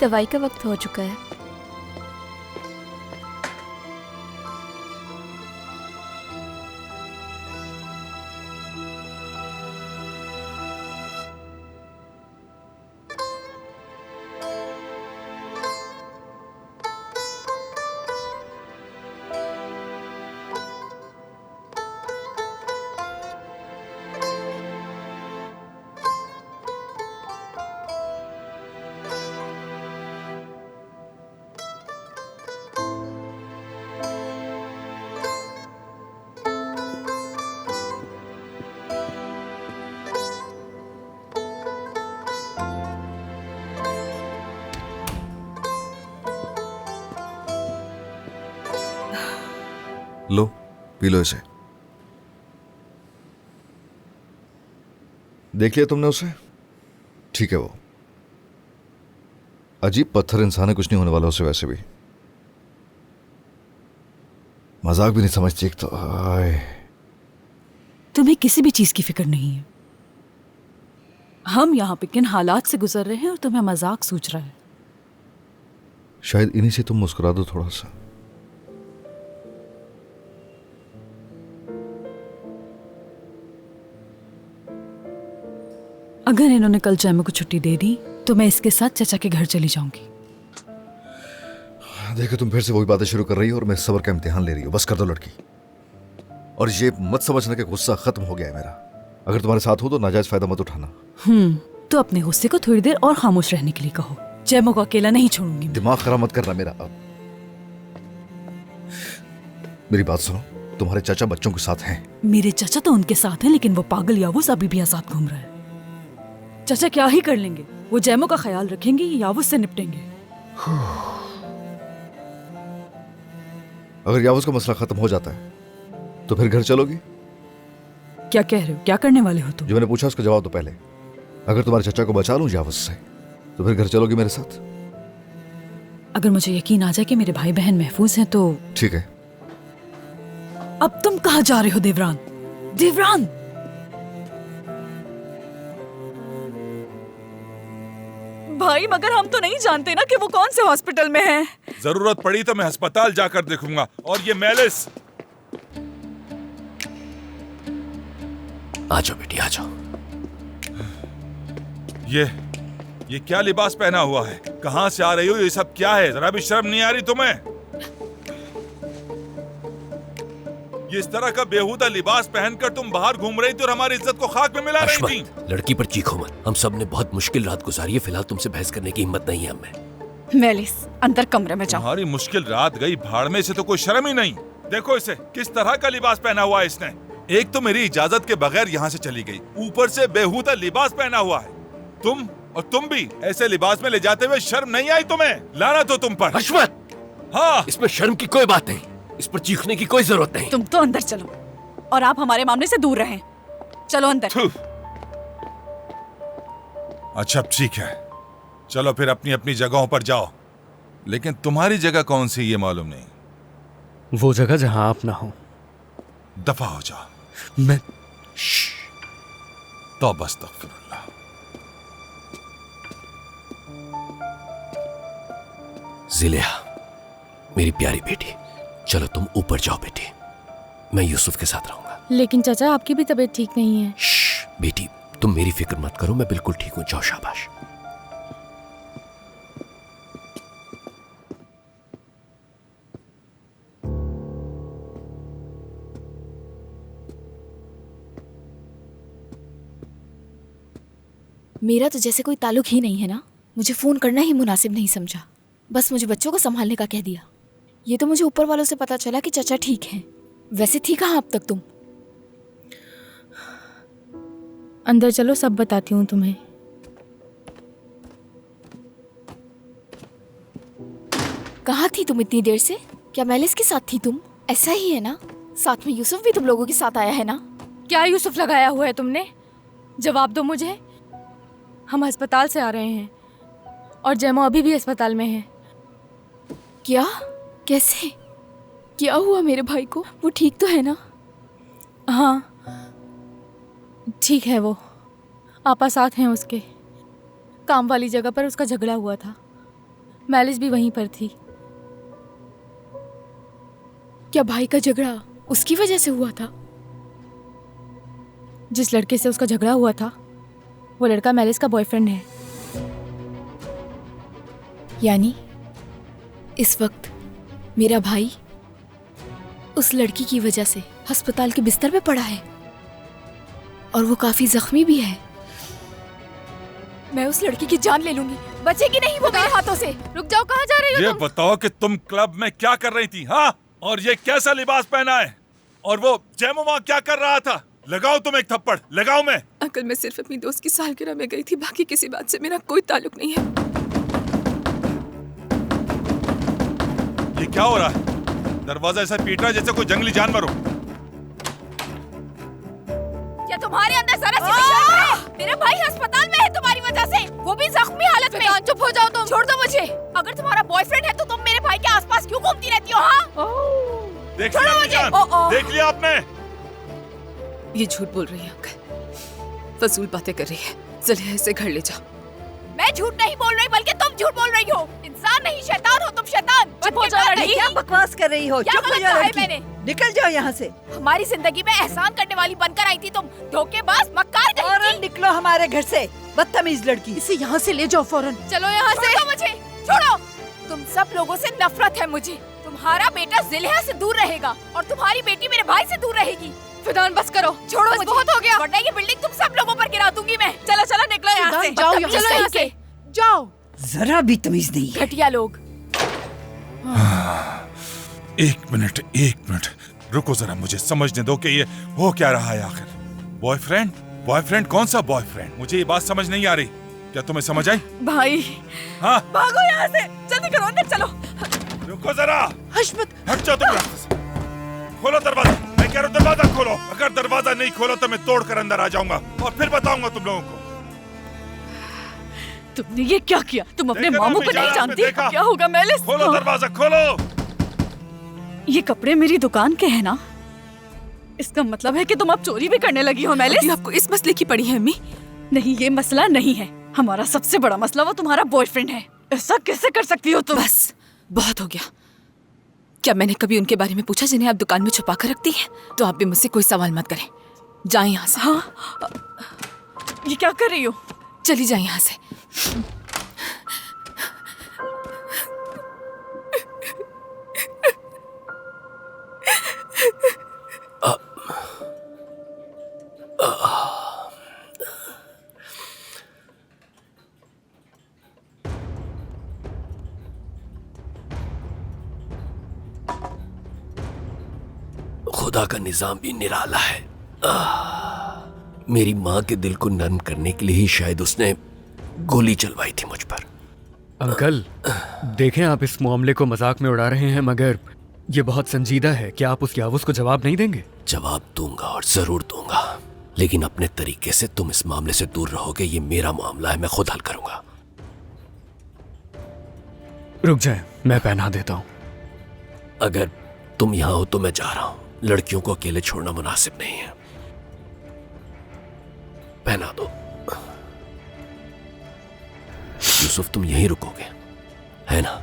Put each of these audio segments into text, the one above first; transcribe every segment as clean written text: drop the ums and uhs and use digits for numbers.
दवाई का वक्त हो चुका है। लो पी लो इसे। देख लिया तुमने उसे? ठीक है, वो अजीब पत्थर इंसान है, कुछ नहीं होने वाला उसे। वैसे भी मजाक भी नहीं समझती एक तो। तुम्हें किसी भी चीज की फिक्र नहीं है। हम यहाँ पे किन हालात से गुजर रहे हैं और तुम्हें मजाक सूझ रहा है। शायद इन्हीं से तुम मुस्कुरा दो थोड़ा सा। अगर इन्होंने कल जैमो को छुट्टी दे दी तो मैं इसके साथ चाचा के घर चली जाऊंगी। देखो तुम फिर से वही बातें शुरू कर रही हो और मैं सब्र का इम्तिहान ले रही हूँ। बस कर दो लड़की। और ये मत समझना कि गुस्सा खत्म हो गया है मेरा। अगर तुम्हारे साथ हो तो नाजायज फायदा मत उठाना। तो अपने गुस्से को थोड़ी देर और खामोश रहने के लिए कहो। जैमो को अकेला नहीं छोड़ूंगी। दिमाग खराब मत करना मेरा। अब मेरी बात सुनो, तुम्हारे चाचा बच्चों के साथ हैं। मेरे चाचा तो उनके साथ हैं, लेकिन वो पागल यावुस अभी भी आजाद घूम रहा है। चाचा क्या ही कर लेंगे, वो जैमो का ख्याल रखेंगे, यावुस से निपटेंगे। अगर यावुस का मसला खत्म हो जाता है तो फिर घर चलोगी? क्या कह रहे हो? क्या करने वाले हो तुम? जो मैंने पूछा उसका जवाब दो पहले। अगर तुम्हारे चाचा को बचा लूं यावुस से तो फिर घर चलोगी मेरे साथ? अगर मुझे यकीन आ जाए कि मेरे भाई बहन महफूज हैं तो ठीक है। अब तुम कहाँ जा रहे हो देवरान? देवरान! भाई मगर हम तो नहीं जानते ना कि वो कौन से हॉस्पिटल में है। जरूरत पड़ी तो मैं अस्पताल जाकर देखूंगा। और ये मेलिस, आ जाओ बेटी, आ जाओ। ये क्या लिबास पहना हुआ है? कहां से आ रही हो? ये सब क्या है? जरा भी शर्म नहीं आ रही तुम्हें? ये इस तरह का बेहुदा लिबास पहनकर तुम बाहर घूम रही थी और हमारी इज्जत को खाक में मिला रही थी। लड़की पर चीखो मत। हम सब ने बहुत मुश्किल रात गुजारी है। फिलहाल तुमसे बहस करने की हिम्मत नहीं है हमें। मेलिस, अंदर कमरे में जाओ। तुम्हारी मुश्किल रात गई भाड़ में, से तो कोई शर्म ही नहीं। देखो इसे, किस तरह का लिबास पहना हुआ है इसने। एक तो मेरी इजाजत के बगैर यहाँ से चली गई, ऊपर से बेहुदा लिबास पहना हुआ है। तुम भी ऐसे लिबास में ले जाते हुए शर्म नहीं आई तुम्हें? लानत हो तुम पर। हशमत! हाँ, इसमें शर्म की कोई बात नहीं, इस पर चीखने की कोई जरूरत नहीं। तुम तो अंदर चलो और आप हमारे मामले से दूर रहें। चलो अंदर। अच्छा ठीक है, चलो फिर अपनी अपनी जगहों पर जाओ। लेकिन तुम्हारी जगह कौन सी ये मालूम नहीं। वो जगह जहां आप ना हो। दफा हो जाओ। मैं तौबा अस्तगफिरुल्लाह। जिलिया, मेरी प्यारी बेटी, चलो तुम ऊपर जाओ बेटी, मैं यूसुफ के साथ रहूंगा। लेकिन चाचा आपकी भी तबीयत ठीक नहीं है। बेटी तुम मेरी फिक्र मत करो, मैं बिल्कुल ठीक हूँ। जाओ, शाबाश। मेरा तो जैसे कोई ताल्लुक ही नहीं है ना। मुझे फोन करना ही मुनासिब नहीं समझा, बस मुझे बच्चों को संभालने का कह दिया। ये तो मुझे ऊपर वालों से पता चला कि चाचा ठीक हैं। वैसे थी कहाँ अब तक तुम? अंदर चलो, सब बताती हूँ तुम्हें। कहाँ थी तुम इतनी देर से? क्या मेलिस के साथ थी तुम? ऐसा ही है ना? साथ में यूसुफ भी तुम लोगों के साथ आया है ना? क्या यूसुफ लगाया हुआ है तुमने? जवाब दो मुझे। हम अस्पताल से आ रहे हैं और जैमो अभी भी अस्पताल में है। क्या? कैसे? क्या हुआ मेरे भाई को? वो ठीक तो है ना? हाँ ठीक है, वो आपा साथ हैं उसके। काम वाली जगह पर उसका झगड़ा हुआ था मैलिस भी वहीं पर थी। क्या भाई का झगड़ा उसकी वजह से हुआ था? जिस लड़के से उसका झगड़ा हुआ था वो लड़का मैलिस का बॉयफ्रेंड है। यानी इस वक्त मेरा भाई उस लड़की की वजह से अस्पताल के बिस्तर पे पड़ा है और वो काफी जख्मी भी है। मैं उस लड़की की जान ले लूंगी, बचेगी नहीं वो मेरे हाथों से। रुक जाओ, कहाँ जा रही हो ये तुम? बताओ कि तुम क्लब में क्या कर रही थी? हाँ, और ये कैसा लिबास पहना है? और वो जैमो वहाँ क्या कर रहा था? लगाओ तुम एक थप्पड़, लगाओ। मैं अंकल, मैं सिर्फ अपनी दोस्त की सालगिरह में गई थी, बाकी किसी बात से मेरा कोई ताल्लुक नहीं है। ये क्या हो रहा है? दरवाजा ऐसा पीट रहा है जैसे कोई जंगली जानवर हो। क्या तुम्हारे अंदर जरा सी भी शर्म है? मेरा भाई अस्पताल में है तुम्हारी वजह से, वो भी जख्मी हालत में। चुप हो जाओ तुम, छोड़ दो मुझे। अगर तुम्हारा बॉयफ्रेंड है तो तुम मेरे भाई के आसपास क्यों घूमती रहती हो? हाँ, देख लिया अम्मी जान, देख लिया आपने। ये झूठ बोल रही है अंकल, फजूल बातें कर रही है। चलिए इसे घर ले जाओ। मैं झूठ नहीं बोल रही बल्कि तुम झूठ बोल रही हो। इंसान नहीं शैतान हो तुम, शैतान। चुप हो जाओ लड़की। क्या बकवास कर रही हो? क्या चुप हो गलत जाओ कहा है लड़की। मैंने? निकल जाओ यहाँ से। हमारी जिंदगी में एहसान करने वाली बनकर आई थी तुम, धोखेबाज, मक्कार कहीं फौरन की। निकलो हमारे घर से, बदतमीज लड़की। इसे यहाँ से ले जाओ फौरन। चलो यहाँ से। छोड़ो मुझे, छोड़ो। तुम सब लोगों से नफरत है मुझे। तुम्हारा बेटा जिलेहा से दूर रहेगा और तुम्हारी बेटी मेरे भाई से दूर रहेगी। फिदान बस करो, छोड़ो, बस बहुत हो गया। वरना ये बिल्डिंग तुम सब लोगों पर गिरा दूंगी मैं। चलो चलो निकलो यहाँ से। जाओ यहाँ चलो यहाँ से। जाओ। जरा भी तमीज नहीं है। घटिया लोग। एक मिनट रुको जरा, मुझे समझने दो कि ये हो क्या रहा है आखिर। बॉयफ्रेंड कौन सा बॉयफ्रेंड? मुझे ये बात समझ नहीं आ रही। क्या तुम्हें समझ आई? भाई हाँ, भागो यहाँ से, जल्दी करो, अंदर चलो। रुको जरा, हशमत, हट जाओ तुम रास्ते से। खोलो दरवाजा, मैं कह रहा हूँ दरवाजा खोलो। अगर दरवाजा नहीं खोलो तो मैं तोड़कर अंदर आ जाऊंगा और फिर बताऊंगा तुम लोगों को। तुमने ये क्या किया? तुम अपने देखा मामू ना, को नहीं आपने जानती? देखा? क्या होगा मैलिस? खोलो हाँ। दरवाजा खोलो। ये कपड़े मेरी दुकान के हैं ना? इसका मतलब है कि तुम अब चोरी भी करने लगी हो मैलिस? अभी आपको इस मसले की पड़ी है अम्मी? नहीं, ये मसला नहीं है। हमारा सबसे बड़ा मसला वो तुम्हारा बॉयफ्रेंड है। ऐसा कैसे कर सकती हो तुम? बस बहुत हो गया। क्या मैंने कभी उनके बारे में पूछा जिन्हें आप दुकान में छुपा कर रखती हैं? तो आप भी मुझसे कोई सवाल मत करें। जाए यहाँ से। हाँ, ये क्या कर रही हो? चली जाए यहाँ से। खुदा का निजाम भी निराला है। मेरी माँ के दिल को नरम करने के लिए ही शायद उसने गोली चलवाई थी मुझ पर। अंकल, देखें, आप इस मामले को मजाक में उड़ा रहे हैं मगर ये बहुत संजीदा है। क्या आप उस यावुस को जवाब नहीं देंगे? जवाब दूंगा और जरूर दूंगा, लेकिन अपने तरीके से। तुम इस मामले से दूर रहोगे, ये मेरा मामला है, मैं खुद हल करूंगा। रुक जाए, मैं पहना देता हूँ। अगर तुम यहाँ हो तो मैं जा रहा हूं। लड़कियों को अकेले छोड़ना मुनासिब नहीं है। पहना दो। यूसुफ, तुम यहीं रुकोगे है ना?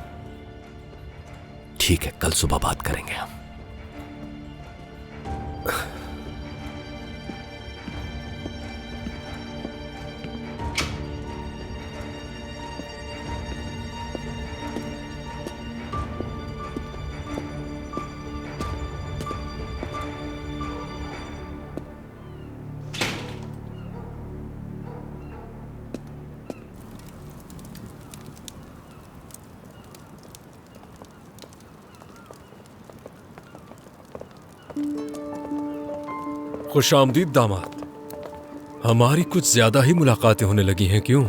ठीक है, कल सुबह बात करेंगे हम। खुशामदीद दामाद। हमारी कुछ ज्यादा ही मुलाकातें होने लगी हैं, क्यों?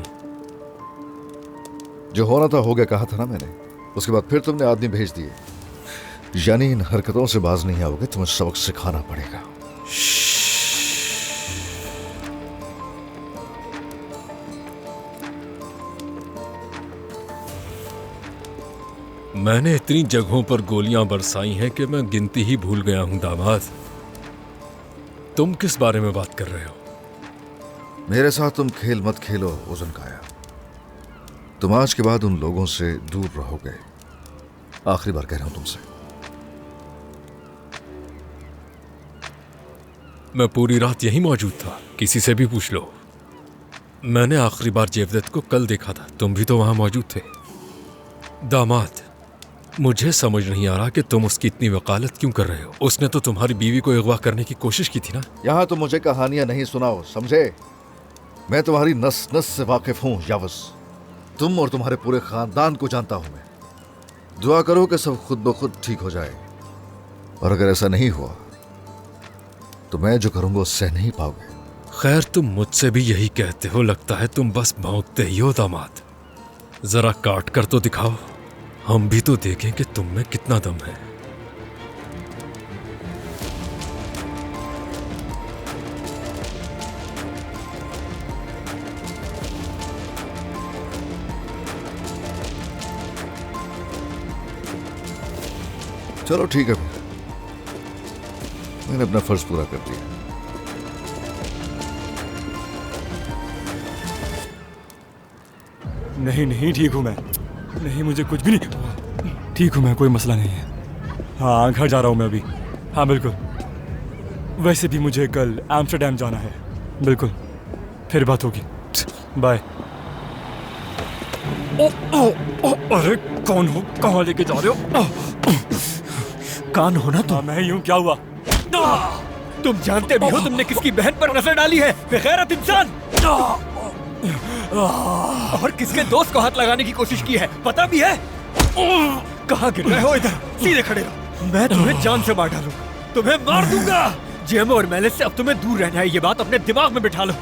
जो होना था हो गया, कहा था ना मैंने। उसके बाद फिर तुमने आदमी भेज दिए। यानी इन हरकतों से बाज नहीं आओगे, तुम्हें सबक सिखाना पड़ेगा। मैंने इतनी जगहों पर गोलियां बरसाई हैं कि मैं गिनती ही भूल गया हूं दामाद। तुम किस बारे में बात कर रहे हो? मेरे साथ तुम खेल मत खेलो उज़न काया। तुम आज के बाद उन लोगों से दूर रहोगे। आखिरी बार कह रहा हूं तुमसे। मैं पूरी रात यहीं मौजूद था, किसी से भी पूछ लो। मैंने आखिरी बार जेवदत को कल देखा था, तुम भी तो वहां मौजूद थे। दामाद, मुझे समझ नहीं आ रहा कि तुम उसकी इतनी वकालत क्यों कर रहे हो। उसने तो तुम्हारी बीवी को अगवा करने की कोशिश की थी ना। यहां तो मुझे कहानियां नहीं सुनाओ, समझे? मैं तुम्हारी नस नस से वाकिफ हूं यावस। तुम और तुम्हारे पूरे खानदान को जानता हूं मैं। दुआ करो कि सब खुद ब खुद ठीक हो जाए, और अगर ऐसा नहीं हुआ तो मैं जो करूंगा उससे नहीं पाओगे। खैर, तुम मुझसे भी यही कहते हो। लगता है तुम बस भौंकते ही हो दामाद। जरा काट कर तो दिखाओ, हम भी तो देखें कि तुम में कितना दम है। चलो ठीक है, मैंने अपना फर्ज पूरा कर दिया। नहीं नहीं, ठीक हूँ मैं। नहीं, मुझे कुछ भी नहीं, ठीक हूँ मैं, कोई मसला नहीं है। हाँ, घर जा रहा हूँ मैं अभी। हाँ बिल्कुल। वैसे भी मुझे कल एम्स्टर्डम जाना है। बिल्कुल, फिर बात होगी। बाय। अरे कौन हो, कहाँ लेके जा रहे हो? कान हो ना तुम? मैं ही हूँ, क्या हुआ? तुम जानते भी हो तुमने किसकी बहन पर नजर डाली है, बेगैरत इंसान। और किसके दोस्त को हाथ लगाने की कोशिश की है, पता भी है? कहाँ गिर रहे हो? इधर सीधे खड़े रहो, मैं तुम्हें जान से मार डालूं, तुम्हें मार दूंगा। जेमो और मैलेस से अब तुम्हें दूर रहना है, ये बात अपने दिमाग में बिठा लो।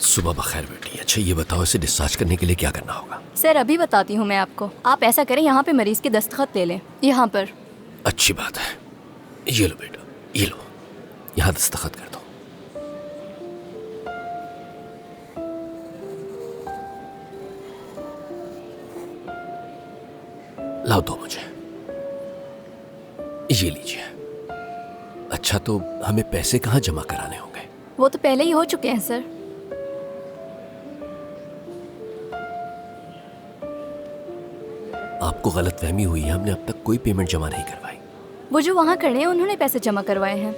सुबह बखैर बेटी। अच्छा ये बताओ, इसे डिस्चार्ज करने के लिए क्या करना होगा? सर अभी बताती हूँ मैं आपको। आप ऐसा करें, यहाँ पे मरीज के दस्तखत ले लें, यहाँ पर। अच्छी बात है, ये लो बेटा, ये लो, यहाँ दस्तखत कर दो। लाओ दो मुझे, ये लीजिए। अच्छा तो हमें पैसे कहाँ जमा कराने होंगे? वो तो पहले ही हो चुके हैं सर। आपको गलतफहमी हुई है, हमने अब तक कोई पेमेंट जमा नहीं करवाई। वो जो वहाँ खड़े हैं उन्होंने पैसे जमा करवाए हैं।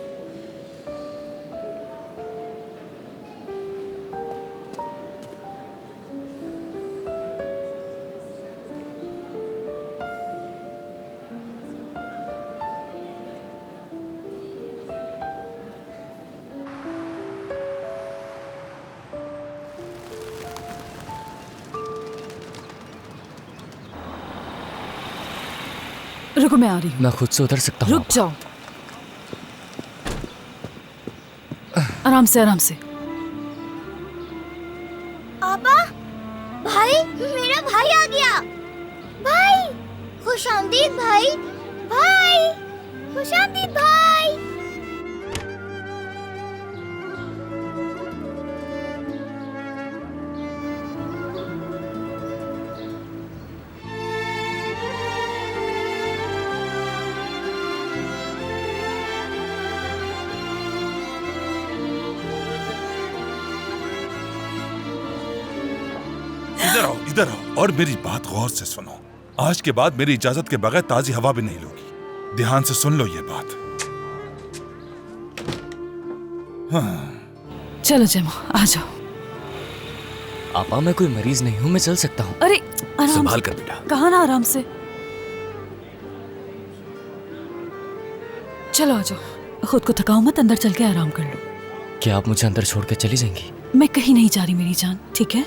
रुको, मैं आ रही हूँ। मैं खुद से उतर सकता हूँ? रुक जाओ, आराम से आराम से। पापा, भाई, मेरा भाई आ गया। भाई, खुशामदीद भाई। भाई, खुशामदीद भाई। इधर आओ और मेरी बात गौर से सुनो। आज के बाद मेरी इजाजत के बगैर ताजी हवा भी नहीं लोगी। ध्यान से सुन लो ये बात। हाँ। चलो जेमो, आ जाओ। आपा, मैं कोई मरीज नहीं हूँ, मैं चल सकता हूँ। अरे आराम संभाल से। कर बेटा। कहा ना आराम से। चलो आ जाओ, खुद को थकाओ मत, अंदर चल के आराम कर लो। क्या आप मुझे अंदर छोड़ के चली जाएंगी? मैं कहीं नहीं जा रही मेरी जान, ठीक है?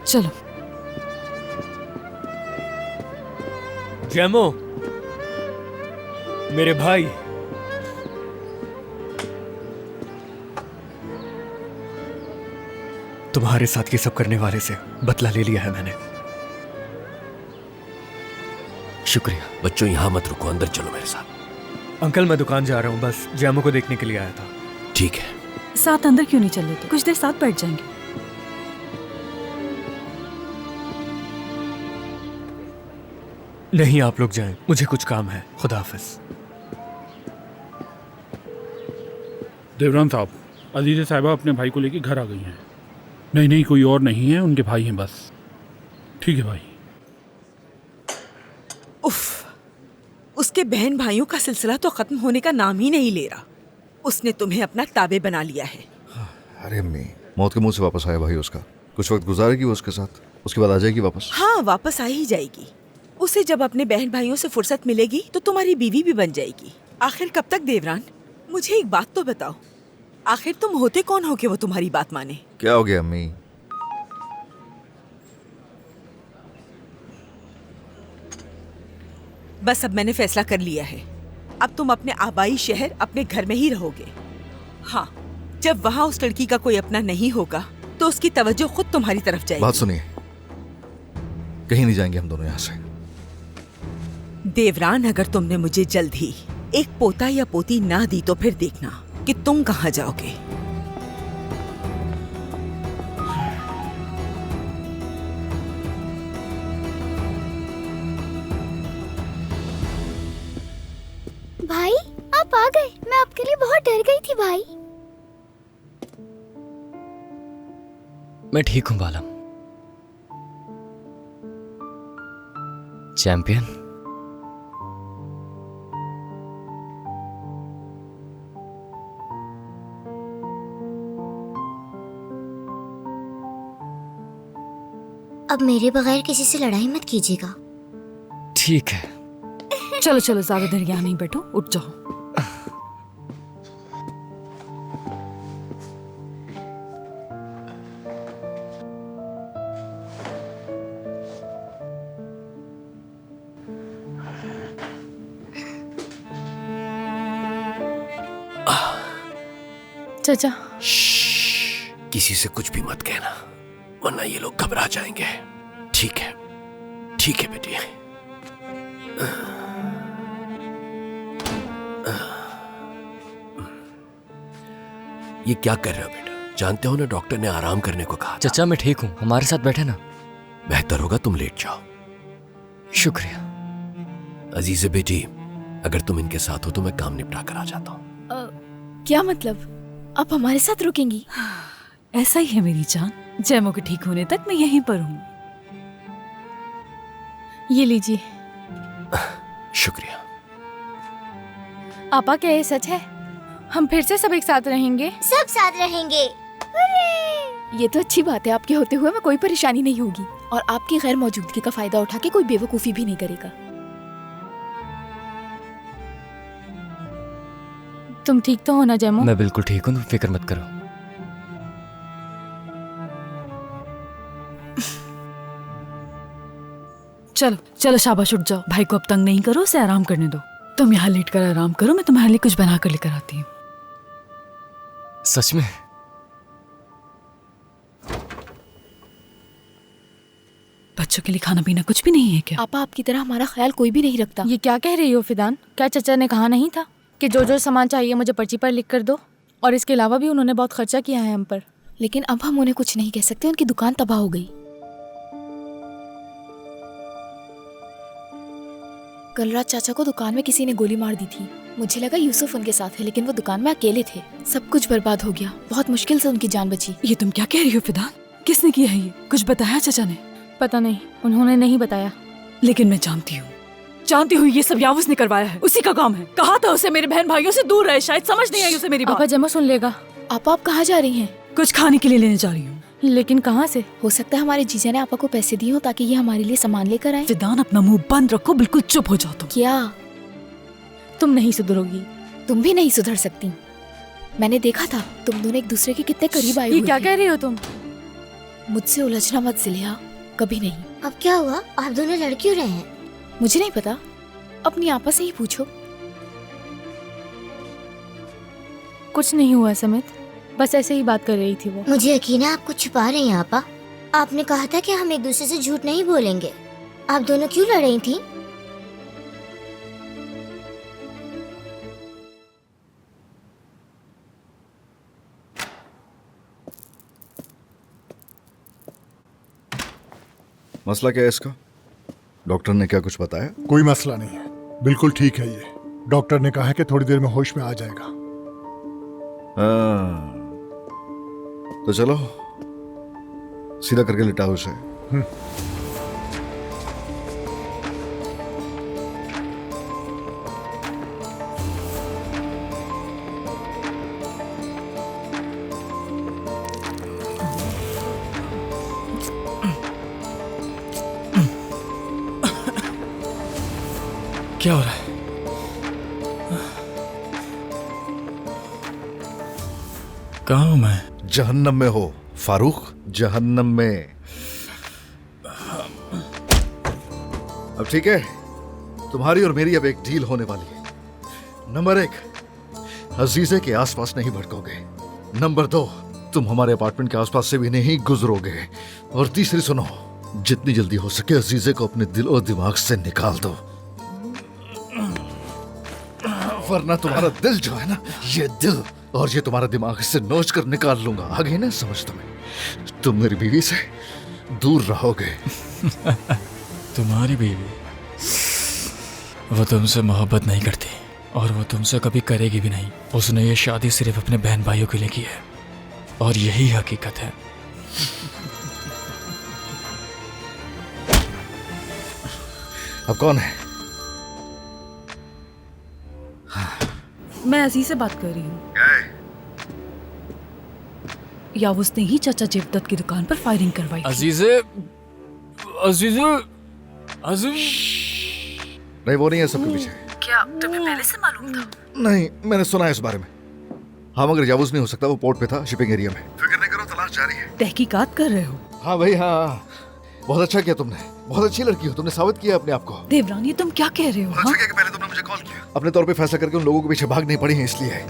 चलो। जेमो, मेरे भाई, तुम्हारे साथ ये सब करने वाले से बदला ले लिया है मैंने। शुक्रिया। बच्चों यहाँ मत रुको, अंदर चलो मेरे साथ। अंकल मैं दुकान जा रहा हूँ, बस जैमो को देखने के लिए आया था। ठीक है। साथ अंदर क्यों नहीं चल लेते? कुछ देर साथ बैठ जाएंगे। नहीं, आप लोग जाएं, मुझे कुछ काम है। खुदा हाफिज। देवरान साहब, अजीज़ साहिबा अपने भाई को लेके घर आ गई हैं। नहीं, कोई और नहीं है, उनके भाई हैं बस। ठीक है भाई। उफ, उसके बहन भाइयों का सिलसिला तो खत्म होने का नाम ही नहीं ले रहा। उसने तुम्हें अपना ताबे बना लिया है। अरे अम्मी, मौत के मुंह से वापस आया भाई उसका। कुछ वक्त गुजारेगी वो उसके साथ, उसके बाद आ जाएगी वापस। हाँ, वापस आ ही जाएगी। उसे जब अपने बहन भाइयों से फुर्सत मिलेगी तो तुम्हारी बीवी भी बन जाएगी। आखिर कब तक देवरान? मुझे एक बात तो बताओ, आखिर तुम होते कौन हो कि वो तुम्हारी बात माने? क्या हो गया अम्मी? बस अब मैंने फैसला कर लिया है। अब तुम अपने आबाई शहर, अपने घर में ही रहोगे। हाँ, जब वहाँ उस लड़की का कोई अपना नहीं होगा तो उसकी तवज्जो खुद तुम्हारी तरफ जाएगी। बात सुनिए, कहीं नहीं जाएंगे हम दोनों यहाँ से। देवरान, अगर तुमने मुझे जल्द ही एक पोता या पोती ना दी तो फिर देखना कि तुम कहाँ जाओगे। भाई, आप आ गए। मैं आपके लिए बहुत डर गई थी भाई। मैं ठीक हूँ बालम। चैंपियन, अब मेरे बगैर किसी से लड़ाई मत कीजिएगा। ठीक है। चलो चलो, ज्यादा देर यहाँ नहीं बैठो, उठ जाओ। चाचा, किसी से कुछ भी मत कहना, वरना ये लोग घबरा जाएंगे। ठीक है, ठीक है बेटी। ये क्या कर रहे हो बेटा? जानते हो ना डॉक्टर ने आराम करने को कहा। चचा मैं ठीक हूँ, हमारे साथ बैठे ना। बेहतर होगा तुम लेट जाओ। शुक्रिया। अजीज़े बेटी, अगर तुम इनके साथ हो तो मैं काम निपटा कर आ जाता हूँ। क्या मतलब? आप हमारे साथ रुकेंगी? ऐसा ही है मेरी जान, जैमो के ठीक होने तक मैं यहीं पर हूँ। ये लीजिए। शुक्रिया। आपा, क्या ये सच है? हम फिर से सब एक साथ रहेंगे? सब साथ रहेंगे। ये तो अच्छी बात है। आपके होते हुए मैं कोई परेशानी नहीं होगी और आपकी गैर मौजूदगी का फायदा उठा के कोई बेवकूफी भी नहीं करेगा। तुम ठीक तो हो ना जैमो? मैं बिल्कुल ठीक हूँ, तुम फिक्र मत करो। चलो चलो, शाबाश, उठ जाओ। भाई को अब तंग नहीं करो, उसे आराम करने दो। तुम यहाँ लेट कर आराम करो, मैं तुम्हारे लिए कुछ बना कर लेकर आती हूँ। सच में? बच्चों के लिए खाना पीना कुछ भी नहीं है क्या? आपा, आपकी तरह हमारा ख्याल कोई भी नहीं रखता। ये क्या कह रही हो फिदान? क्या चचा ने कहा नहीं था कि जो जो सामान चाहिए मुझे पर्ची पर लिख कर दो? और इसके अलावा भी उन्होंने बहुत खर्चा किया है हम पर। लेकिन अब हम उन्हें कुछ नहीं कह सकते, उनकी दुकान तबाह हो गई। कल रात चाचा को दुकान में किसी ने गोली मार दी थी। मुझे लगा यूसुफ उनके साथ है, लेकिन वो दुकान में अकेले थे। सब कुछ बर्बाद हो गया। बहुत मुश्किल से उनकी जान बची। ये तुम क्या कह रही हो फिदान? किसने किया है ये? कुछ बताया चाचा ने? पता नहीं, उन्होंने नहीं बताया। लेकिन मैं जानती हूँ ये सब यावुस ने करवाया है। उसी का काम है। कहा था उसे मेरे बहन भाइयों से दूर रहे, शायद समझ नहीं आई उसे मेरी बात। आपा, जैमो सुन लेगा। आप कहाँ जा रही हैं? कुछ खाने के लिए लेने जा रही हूँ। लेकिन कहाँ से? हो सकता है हमारे जीजा ने आपा को पैसे दिए हो ताकि ये हमारे लिए सामान लेकर आए। फिदान, अपना मुंह बंद रखो, बिल्कुल चुप हो जाओ तुम। क्या तुम नहीं सुधरोगी? तुम भी नहीं सुधर सकती। मैंने देखा था तुम दोनों एक दूसरे के कितने करीब आए हुए थे। क्या कह रही हो तुम? मुझसे उलझना मत जिलिया, कभी नहीं। अब क्या हुआ? आप दोनों लड़ क्यों रहे हैं? मुझे नहीं पता, अपनी आपा से ही पूछो। कुछ नहीं हुआ समित, बस ऐसे ही बात कर रही थी वो। मुझे यकीन है आप कुछ छुपा रहे हैं आपा। आपने कहा था कि हम एक दूसरे से झूठ नहीं बोलेंगे। आप दोनों क्यों लड़ रही थी? मसला क्या है इसका? डॉक्टर ने क्या कुछ बताया? कोई मसला नहीं है, बिल्कुल ठीक है ये। डॉक्टर ने कहा है कि थोड़ी देर में होश में आ जाएगा। हाँ, तो चलो सीधा करके लिटाओ उसे। क्या हो रहा है? कहाँ हूं मैं? जहन्नम में हो फारूक, जहन्नम में। अब ठीक है, तुम्हारी और मेरी अब एक डील होने वाली है। नंबर 1, अजीजे के आसपास नहीं भटकोगे। नंबर 2, तुम हमारे अपार्टमेंट के आसपास से भी नहीं गुजरोगे। और तीसरी सुनो, जितनी जल्दी हो सके अजीजे को अपने दिल और दिमाग से निकाल दो, वरना तुम्हारा दिल जो है ना, ये दिल और ये तुम्हारा दिमाग से नोच कर निकाल लूंगा। आ गई ना समझ तुम्हें? तुम मेरी बीवी से दूर रहोगे। तुम्हारी बीवी? वो तुमसे मोहब्बत नहीं करती और वो तुमसे कभी करेगी भी नहीं। उसने ये शादी सिर्फ अपने बहन भाइयों के लिए की है और यही हकीकत है। अब कौन है? मैं अजीज से बात कर रही हूँ। या उसने ही चाचा जेवदत की दुकान पर फायरिंग करवाई थी। अजीजे, अजीजे, अजीज। नहीं, वो नहीं है सबके पीछे। क्या तुम्हें पहले से मालूम था? नहीं, मैंने सुना है इस बारे में। हाँ, मगर यावुस नहीं हो सकता, वो पोर्ट पे था, शिपिंग एरिया में। फिक्र नहीं करो, तलाश जारी है। तहकीकात कर रहे हो? हाँ भाई, हाँ। बहुत अच्छा किया तुमने, बहुत अच्छी लड़की हो, तुमने साबित किया अपने आप को। देवरान, ये तुम क्या कह रहे हो? अच्छा किया कि पहले तुमने मुझे कॉल किया। अपने तौर पे फैसला करके उन लोगों के पीछे भाग नहीं पड़ी है, इसलिए।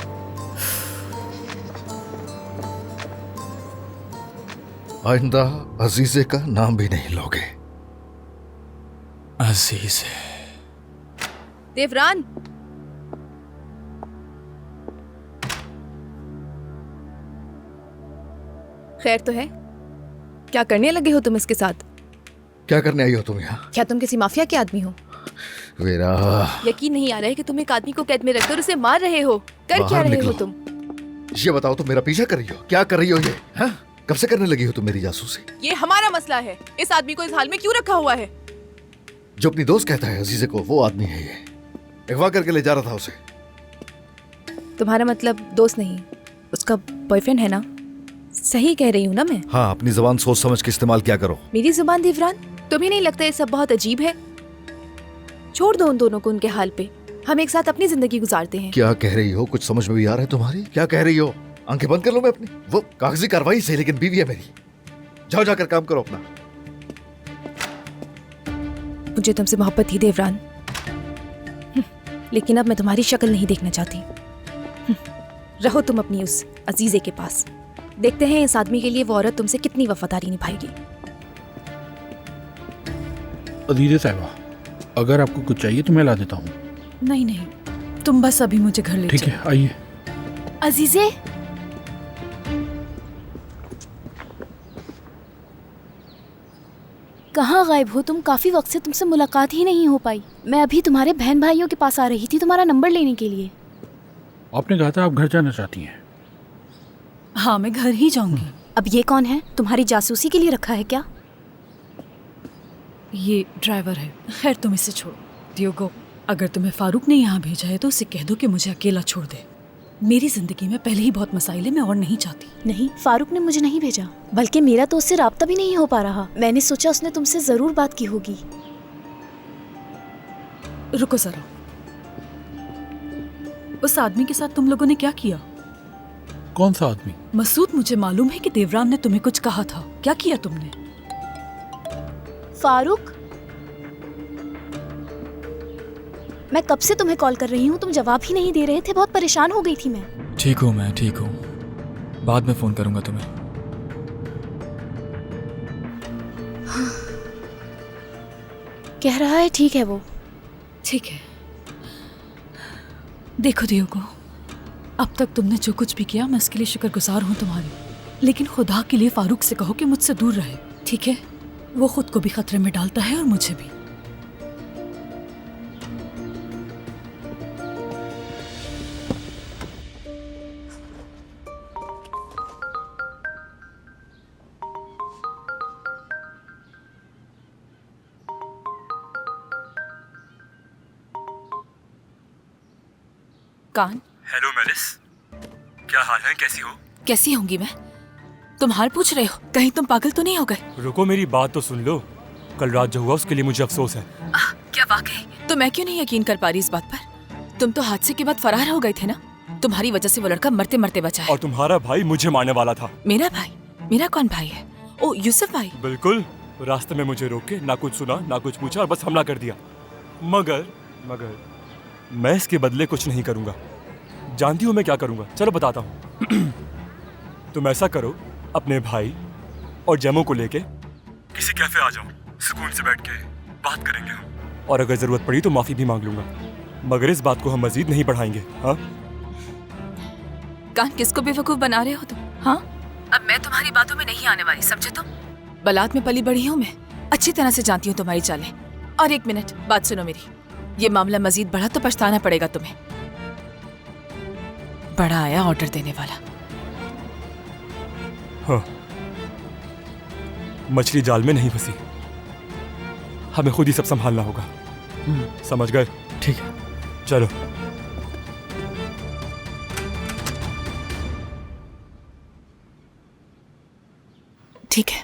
आइंदा अजीजे का नाम भी नहीं लोगे। अजीजे। देवरान, खैर तो है? क्या करने लगे हो तुम इसके साथ? क्या करने आई हो तुम यहाँ? क्या तुम किसी माफिया के आदमी हो? वेरा, यकीन नहीं आ रहा है कि तुम एक आदमी को कैद में रखकर उसे मार रहे हो। कर क्या रहे हो तुम? ये बताओ, तुम मेरा पीछा कर रही हो? क्या कर रही हो ये? हाँ? कब से करने लगी हो तुम मेरी जासूसी? ये हमारा मसला है। इस आदमी को इस हाल में क्यों रखा हुआ है? जो अपनी दोस्त कहता है अजीजे को, वो आदमी है ये। अगवा करके ले जा रहा था उसे। तुम्हारा मतलब दोस्त नहीं, उसका बॉयफ्रेंड है ना? सही कह रही हूँ ना मैं? हाँ, अपनी जुबान सोच समझ के इस्तेमाल किया करो। मेरी जुबान देवरान? तुम्हें नहीं लगता ये सब बहुत अजीब है? छोड़ दो उन दोनों को उनके हाल पे। हम एक साथ अपनी जिंदगी गुजारते हैं। क्या कह रही हो? कुछ समझ में भी आ रहा है तुम्हारी? क्या कह रही हो? आंखें बंद कर लो मैं अपनी। वो कागजी कार्रवाई से, लेकिन बीवी है मेरी। जाओ जाकर काम करो अपना। मुझे तुमसे मोहब्बत थी देवरान, लेकिन अब मैं तुम्हारी शक्ल नहीं देखना चाहती। रहो तुम अपनी उस अजीजे के पास। देखते हैं इस आदमी के लिए वो औरत तुमसे कितनी वफादारी निभाएगी। अजीजे साहिबा, अगर आपको कुछ चाहिए तो मैं ला देता हूँ। नहीं नहीं, तुम बस अभी मुझे घर ले ठीक है, आइए। अजीजे, कहाँ गायब हो तुम? काफी वक्त से तुमसे मुलाकात ही नहीं हो पाई। मैं अभी तुम्हारे बहन भाइयों के पास आ रही थी तुम्हारा नंबर लेने के लिए। आपने कहा था आप घर जाना चाहती हैं। हाँ, मैं घर ही जाऊंगी। अब ये कौन है? तुम्हारी जासूसी के लिए रखा है क्या? ये ड्राइवर है। खैर तुम इसे छोड़ो। डियोगो, अगर तुम्हें फारूक ने यहाँ भेजा है तो उसे कह दो कि मुझे अकेला छोड़ दे। मेरी जिंदगी में पहले ही बहुत मसाइल है, मैं और नहीं चाहती। नहीं, फारूक ने मुझे नहीं भेजा, बल्कि मेरा तो उससे राब्ता भी नहीं हो पा रहा। मैंने सोचा उसने तुमसे जरूर बात की होगी। रुको जरा, उस आदमी के साथ तुम लोगों ने क्या किया? कौन सा आदमी? मसूद, मुझे मालूम है कि देवरान ने तुम्हें कुछ कहा था। क्या किया तुमने? फारूक, मैं कब से तुम्हें कॉल कर रही हूँ, तुम जवाब ही नहीं दे रहे थे। बहुत परेशान हो गई थी मैं। ठीक हूँ मैं, ठीक हूँ। बाद में फ़ोन करूँगा तुम्हें। कह रहा है ठीक है वो। ठीक है। देखो डियोगो, अब तक तुमने जो कुछ भी किया मैं उसके लिए शुक्रगुजार हूँ तुम्हारी, लेकिन खुदा के लिए फारूक से कहो कि मुझसे दूर रहे, ठीक है? वो खुद को भी खतरे में डालता है और मुझे भी। कान, हेलो मेलिस, क्या हाल है? कैसी हो? कैसी होंगी मैं? तुम हाल पूछ रहे हो? कहीं तुम पागल तो नहीं हो गए? रुको, मेरी बात तो सुन लो। कल रात जो हुआ उसके लिए मुझे अफसोस है। क्या वाकई? तो मैं क्यों नहीं यकीन कर पा रही इस बात पर? तुम तो हादसे के बाद फरार हो गए थे ना? तुम्हारी वजह से वो लड़का मरते मरते बचा है। और तुम्हारा भाई मुझे मारने वाला था। मेरा भाई? मेरा कौन भाई है? ओ यूसुफ भाई। बिल्कुल, रास्ते में मुझे रोक के ना कुछ सुना ना कुछ पूछा और बस हमला कर दिया। मगर मैं इसके बदले कुछ नहीं करूंगा। जानती हो मैं क्या करूंगा? चलो बताता हूँ। तुम ऐसा करो, अपने भाई और जेमो को लेके किसी कैफे आ जाओ, सुकून से बैठ के बात करेंगे हम। और अगर जरूरत पड़ी तो माफी भी मांग लूंगा, मगर इस बात को हम मजीद नहीं बढ़ाएंगे। हाँ? कान, किसको बेवकूफ बना रहे हो तुम? हाँ? अब मैं तुम्हारी बातों में नहीं आने वाली, समझे तुम? बलात में पली बड़ी हूँ मैं, अच्छी तरह से जानती हूँ तुम्हारी चालें। और एक मिनट, बात सुनो मेरी। ये मामला मजीद बढ़ा तो पछताना पड़ेगा तुम्हें। बड़ा आया ऑर्डर देने वाला। हाँ, मछली जाल में नहीं फंसी, हमें खुद ही सब संभालना होगा। समझ गए? ठीक है, चलो। ठीक है।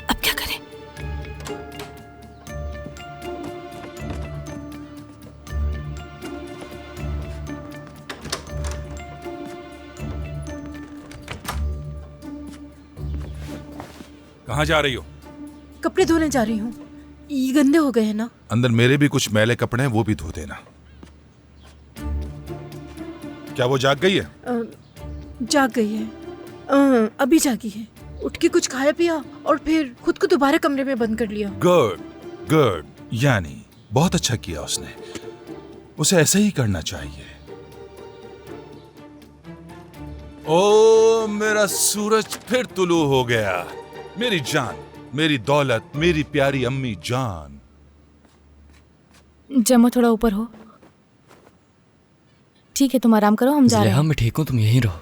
अब क्या करें? कहाँ जा रही हो? कपड़े धोने जा रही हूँ, ये गंदे हो गए हैं ना। अंदर मेरे भी कुछ मैले कपड़े हैं, वो भी धो देना। क्या वो जाग गई है? जाग गई है, अभी जागी है। उठ के कुछ खाया पिया और फिर खुद को दोबारा कमरे में बंद कर लिया। गुड, यानी बहुत अच्छा किया उसने। उसे ऐसा ही करना चाहिए। ओ मेरा सूरज फिर तुलू हो गया। मेरी जान, मेरी दौलत, मेरी प्यारी अम्मी जान। जमो, थोड़ा ऊपर हो। ठीक है, तुम आराम करो, हम जा रहे हैं। मैं ठीक हूँ, तुम यहीं रहो।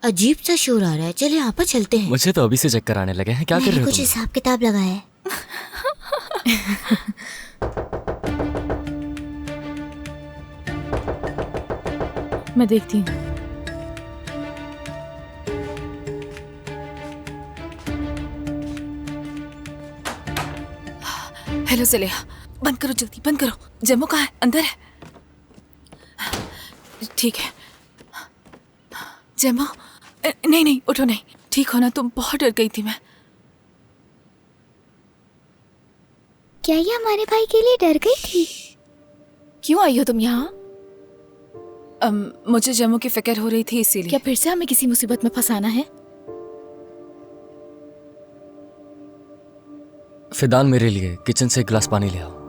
अजीब सा शोर आ रहा है, चल यहाँ पर चलते हैं। मुझे तो अभी से चक्कर आने लगे हैं। क्या कर रहे हो? कुछ हिसाब किताब लगा है। मैं देखती हूँ। हेलो ज़लेहा, बंद करो जल्दी, बंद करो। जेमो कहाँ है? अंदर है? ठीक है। जेमो, नहीं, उठो नहीं। ठीक हो ना तुम? बहुत डर गई थी मैं। क्या ये हमारे भाई के लिए डर गई थी? क्यों आई हो तुम यहाँ? मुझे जेमो की फिक्र हो रही थी, इसीलिए। क्या फिर से हमें किसी मुसीबत में फंसाना है? फिदान, मेरे लिए किचन से एक गिलास पानी ले आओ।